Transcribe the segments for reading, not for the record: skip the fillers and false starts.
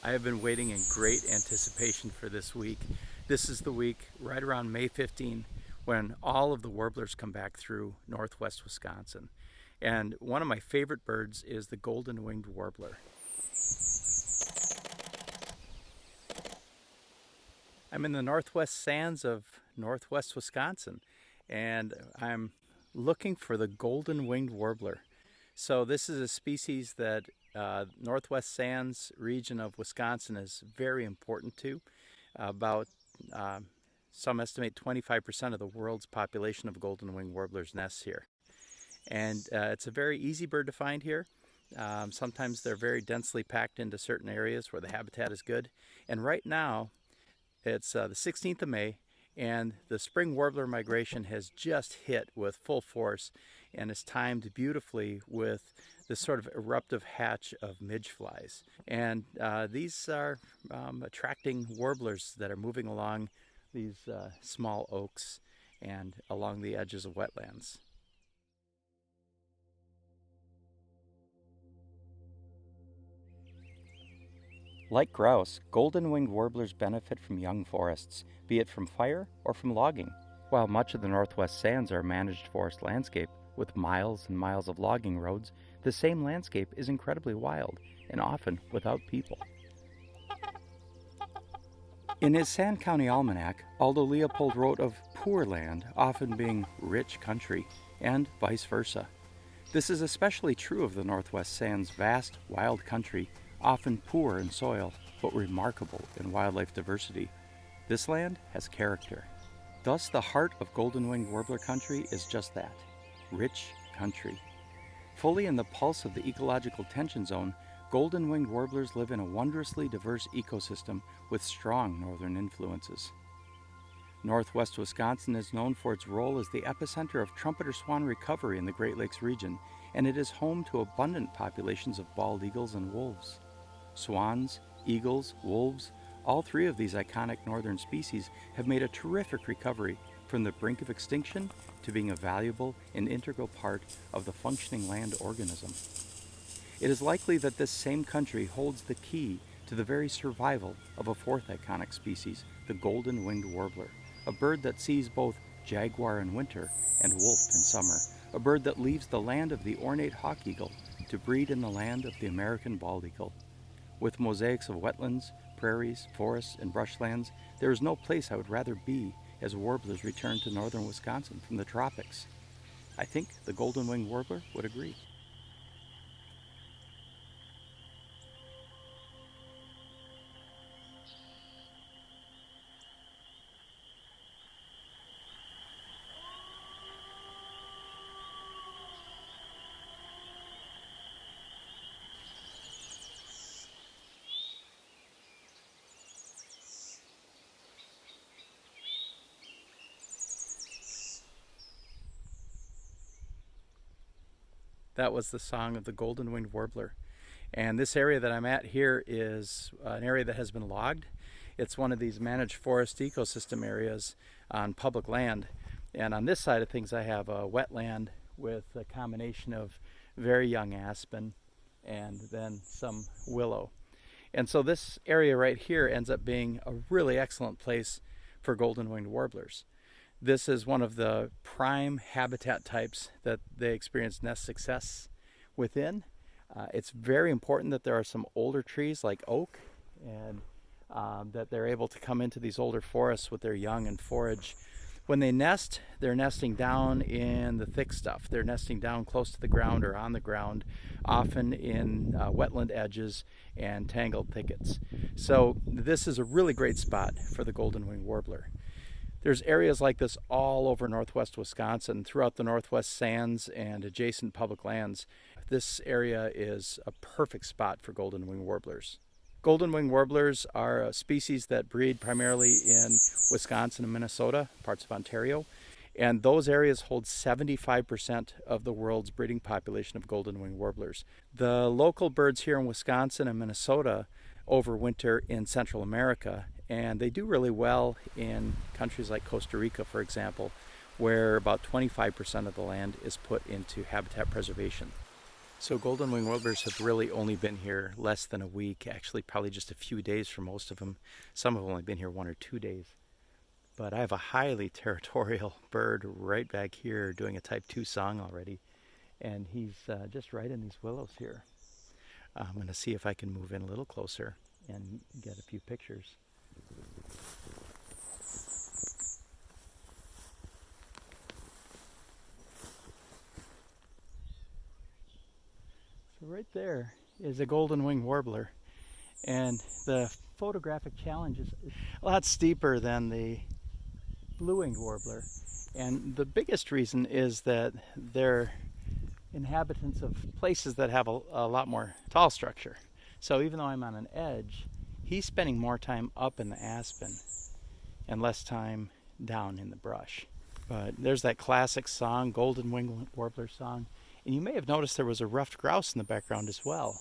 I have been waiting in great anticipation for this week. This is the week right around May 15 when all of the warblers come back through northwest Wisconsin. And one of my favorite birds is the golden-winged warbler. I'm in the northwest sands of northwest Wisconsin, and I'm looking for the golden-winged warbler. So this is a species that northwest sands region of Wisconsin is very important to. About some estimate 25% of the world's population of golden-winged warblers nests here. And it's a very easy bird to find here. Sometimes they're very densely packed into certain areas where the habitat is good. And right now, it's the 16th of May, and the spring warbler migration has just hit with full force and is timed beautifully with this sort of eruptive hatch of midge flies. And these are attracting warblers that are moving along these small oaks and along the edges of wetlands. Like grouse, golden-winged warblers benefit from young forests, be it from fire or from logging. While much of the northwest sands are a managed forest landscape with miles and miles of logging roads, the same landscape is incredibly wild and often without people. In his Sand County Almanac, Aldo Leopold wrote of poor land often being rich country, and vice versa. This is especially true of the northwest sands' vast, wild country, often poor in soil, but remarkable in wildlife diversity. This land has character. Thus, the heart of golden-winged warbler country is just that, rich country. Fully in the pulse of the ecological tension zone, golden-winged warblers live in a wondrously diverse ecosystem with strong northern influences. Northwest Wisconsin is known for its role as the epicenter of trumpeter swan recovery in the Great Lakes region, and it is home to abundant populations of bald eagles and wolves. Swans, eagles, wolves, all three of these iconic northern species have made a terrific recovery from the brink of extinction to being a valuable and integral part of the functioning land organism. It is likely that this same country holds the key to the very survival of a fourth iconic species, the golden-winged warbler, a bird that sees both jaguar in winter and wolf in summer, a bird that leaves the land of the ornate hawk eagle to breed in the land of the American bald eagle. With mosaics of wetlands, prairies, forests, and brushlands, there is no place I would rather be as warblers return to northern Wisconsin from the tropics. I think the golden-winged warbler would agree. That was the song of the golden-winged warbler. And this area that I'm at here is an area that has been logged. It's one of these managed forest ecosystem areas on public land. And on this side of things, I have a wetland with a combination of very young aspen and then some willow. And so this area right here ends up being a really excellent place for golden-winged warblers. This is one of the prime habitat types that they experience nest success within. It's very important that there are some older trees like oak, and that they're able to come into these older forests with their young and forage. When they nest, they're nesting down in the thick stuff. They're nesting down close to the ground or on the ground, often in wetland edges and tangled thickets. So this is a really great spot for the golden-winged warbler. There's areas like this all over northwest Wisconsin, throughout the northwest sands and adjacent public lands. This area is a perfect spot for golden-winged warblers. Golden-winged warblers are a species that breed primarily in Wisconsin and Minnesota, parts of Ontario, and those areas hold 75% of the world's breeding population of golden-winged warblers. The local birds here in Wisconsin and Minnesota overwinter in Central America, and they do really well in countries like Costa Rica, for example, where about 25% of the land is put into habitat preservation. So golden-winged warblers have really only been here less than a week, actually probably just a few days for most of them. Some have only been here 1 or 2 days. But I have a highly territorial bird right back here doing a type 2 song already. And he's just right in these willows here. I'm going to see if I can move in a little closer and get a few pictures. So right there is a golden-winged warbler, and the photographic challenge is a lot steeper than the blue-winged warbler, and the biggest reason is that they're inhabitants of places that have a lot more tall structure. So even though I'm on an edge, he's spending more time up in the aspen and less time down in the brush. But there's that classic song, Golden-winged Warbler song. And you may have noticed there was a ruffed grouse in the background as well.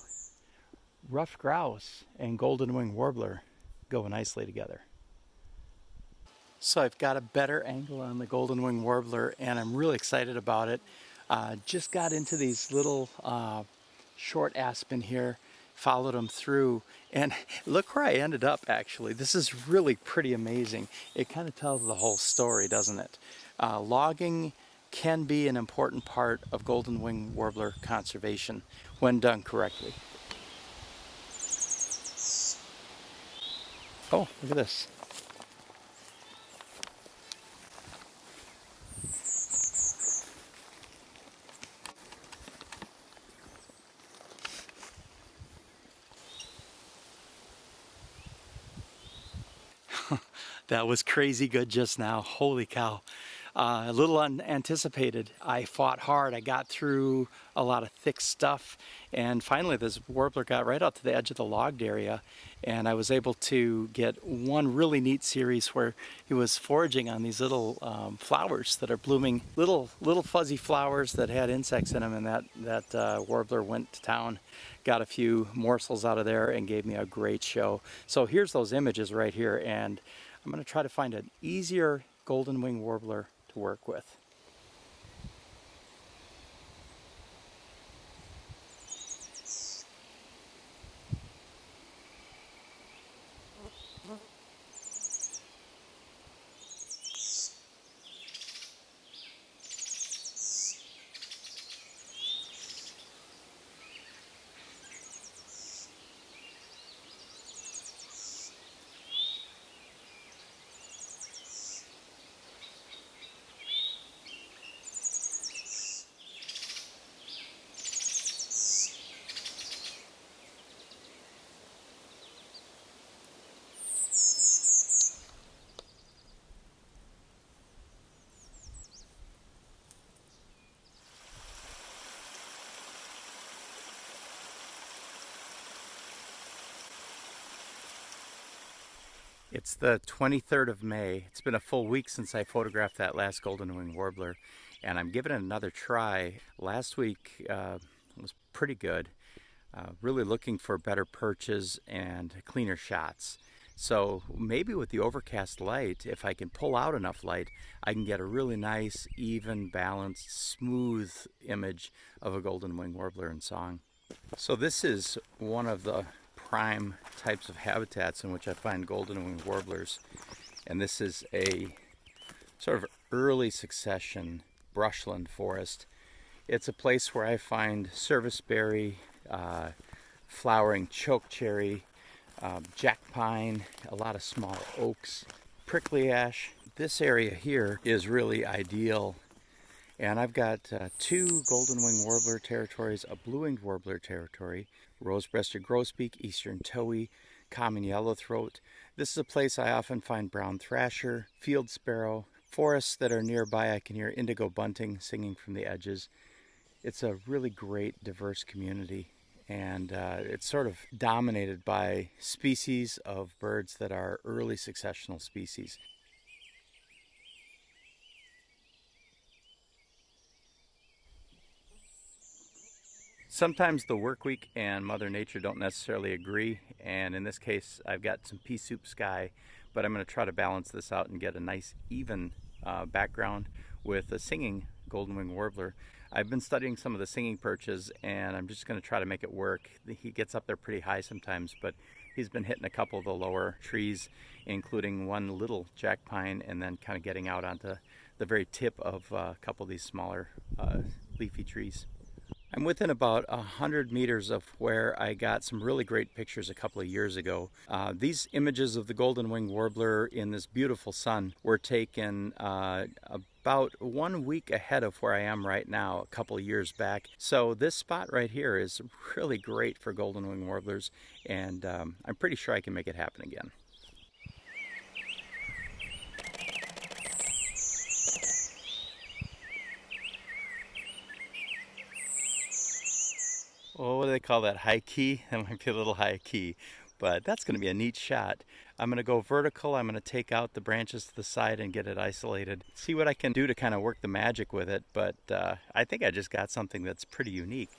Ruffed grouse and golden-winged warbler go nicely together. So I've got a better angle on the golden-winged warbler, and I'm really excited about it. Just got into these little short aspen here, followed them through, and look where I ended up actually. This is really pretty amazing. It kind of tells the whole story, doesn't it? Logging can be an important part of golden-winged warbler conservation when done correctly. Oh, look at this. That was crazy good just now. Holy cow. A little unanticipated. I fought hard. I got through a lot of thick stuff, and finally this warbler got right out to the edge of the logged area, and I was able to get one really neat series where he was foraging on these little flowers that are blooming, little fuzzy flowers that had insects in them, and that warbler went to town, got a few morsels out of there, and gave me a great show. So here's those images right here, and I'm going to try to find an easier golden-winged warbler to work with. It's the 23rd of May. It's been a full week since I photographed that last golden-winged warbler, and I'm giving it another try. Last week was pretty good. Really looking for better perches and cleaner shots. So maybe with the overcast light, if I can pull out enough light, I can get a really nice, even, balanced, smooth image of a golden-winged warbler in song. So this is one of the prime types of habitats in which I find golden-winged warblers, and this is a sort of early succession brushland forest. It's a place where I find serviceberry, flowering chokecherry, jack pine, a lot of small oaks, prickly ash. This area here is really ideal, and I've got 2 golden-winged warbler territories, a blue-winged warbler territory, rose-breasted grosbeak, eastern towhee, common yellowthroat. This is a place I often find brown thrasher, field sparrow. Forests that are nearby, I can hear indigo bunting singing from the edges. It's a really great, diverse community, and it's sort of dominated by species of birds that are early successional species. Sometimes the work week and Mother Nature don't necessarily agree, and in this case I've got some pea soup sky, but I'm going to try to balance this out and get a nice even background with a singing golden-winged warbler. I've been studying some of the singing perches, and I'm just going to try to make it work. He gets up there pretty high sometimes, but he's been hitting a couple of the lower trees, including one little jack pine, and then kind of getting out onto the very tip of a couple of these smaller leafy trees. I'm within about 100 meters of where I got some really great pictures a couple of years ago. These images of the golden-winged warbler in this beautiful sun were taken about 1 week ahead of where I am right now, a couple of years back. So this spot right here is really great for golden-winged warblers, and I'm pretty sure I can make it happen again. Oh, what do they call that? High key? That might be a little high key, but that's going to be a neat shot. I'm going to go vertical. I'm going to take out the branches to the side and get it isolated. See what I can do to kind of work the magic with it, but I think I just got something that's pretty unique.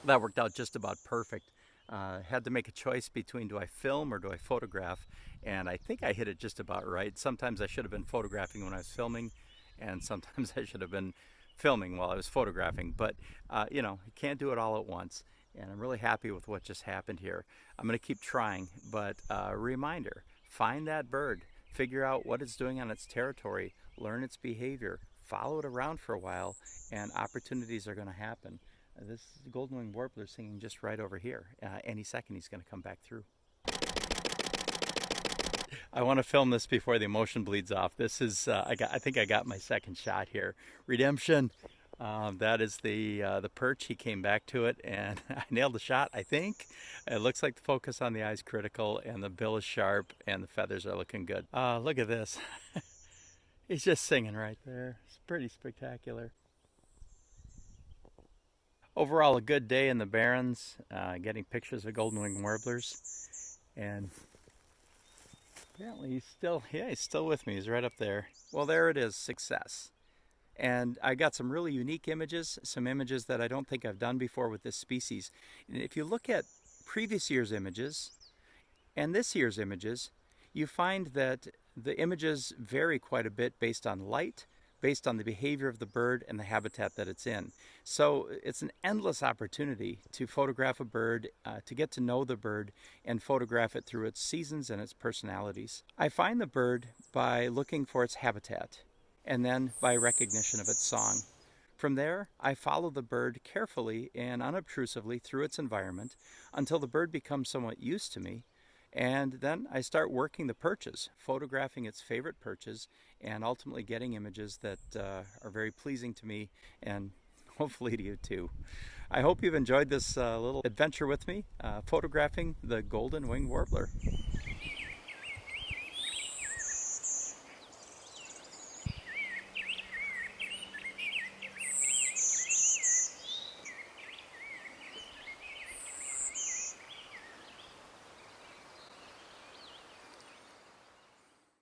That worked out just about perfect. Had to make a choice between do I film or do I photograph, and I think I hit it just about right. Sometimes I should have been photographing when I was filming, and sometimes I should have been filming while I was photographing, but you know, you can't do it all at once, and I'm really happy with what just happened here. I'm going to keep trying, but reminder, find that bird, figure out what it's doing on its territory, learn its behavior, follow it around for a while, and opportunities are going to happen. This golden-winged warbler is singing just right over here. Any second he's going to come back through. I want to film this before the emotion bleeds off. This is, I think I got my second shot here. Redemption. That is the perch. He came back to it, and I nailed the shot, I think. It looks like the focus on the eye is critical, and the bill is sharp, and the feathers are looking good. Look at this. He's just singing right there. It's pretty spectacular. Overall, a good day in the Barrens, getting pictures of golden-winged warblers, and apparently he's still with me. He's right up there. Well, there it is, success. And I got some really unique images, some images that I don't think I've done before with this species. And if you look at previous year's images and this year's images, you find that the images vary quite a bit based on light, based on the behavior of the bird and the habitat that it's in. So it's an endless opportunity to photograph a bird, to get to know the bird, and photograph it through its seasons and its personalities. I find the bird by looking for its habitat, and then by recognition of its song. From there, I follow the bird carefully and unobtrusively through its environment until the bird becomes somewhat used to me. And then I start working the perches, photographing its favorite perches, and ultimately getting images that are very pleasing to me and hopefully to you too. I hope you've enjoyed this little adventure with me, photographing the golden-winged warbler.